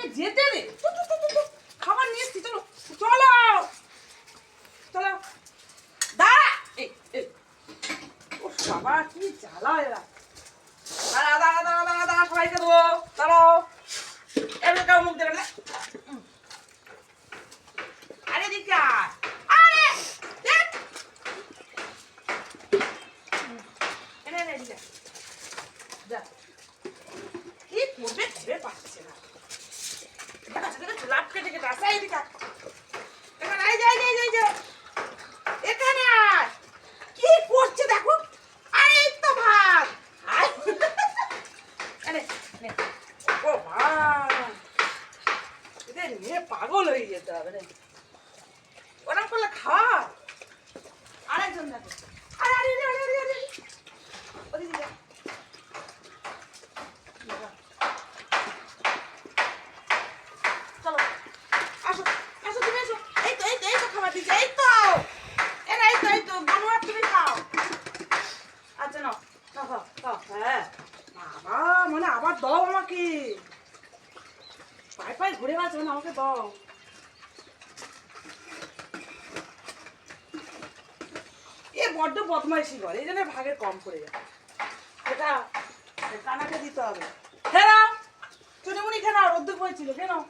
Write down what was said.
আমাকে যেতে দে। খাবার নিয়ে এসছি, চলো চলো চলো। দাঁড়া, এই ও বাবা কি জ্বালা এরা। দাঁড়া দাঁড়া দাঁড়া দাঁড়া দাঁড়া, সবাইকে দেবো, দাঁড়াও। এমনি কেউ মুখ দেবে না। আরে দিকে আরে দেখ, এনে এনে দিকে যা। কি করবে ভেবে পাচ্ছে না। লাভ কেটে কেটে আসা এদিকে। এখানে আয়, যাই যাই যাই যাই, এখানে আয়। কি করছে দেখো। আরে এই তো ভাত। আয়। এনে নে। ও মা, এদের নিয়ে পাগল হয়ে যেতে হবে রে। ওরকম করলে খাওয়া। আরেকজন দেখো। আরে আরে আরে আরে আরে, ওদিকে যা। চলো আসো আসো, তুমি এসো। এই তো এই তো এই তো খাবার দিচ্ছে, এই তো এরা, এই তো বানুয়া, তুমি খাও। আচ্ছা নাও নাও, খাও খাও। হ্যাঁ বাবা, মানে আবার দাও আমাকে। পায়ে পায়ে ঘুরে গেছে, মানে আমাকে দাও। এ বড্ড বদমাইশি করে, এই জন্য ভাগের কম করে যায়। এটা কানাকে দিতে হবে। খেয়ে নাও, চুনিমুনি খেয়ে নাও, রোদ্দুর পড়েছিল, খেয়ে নাও।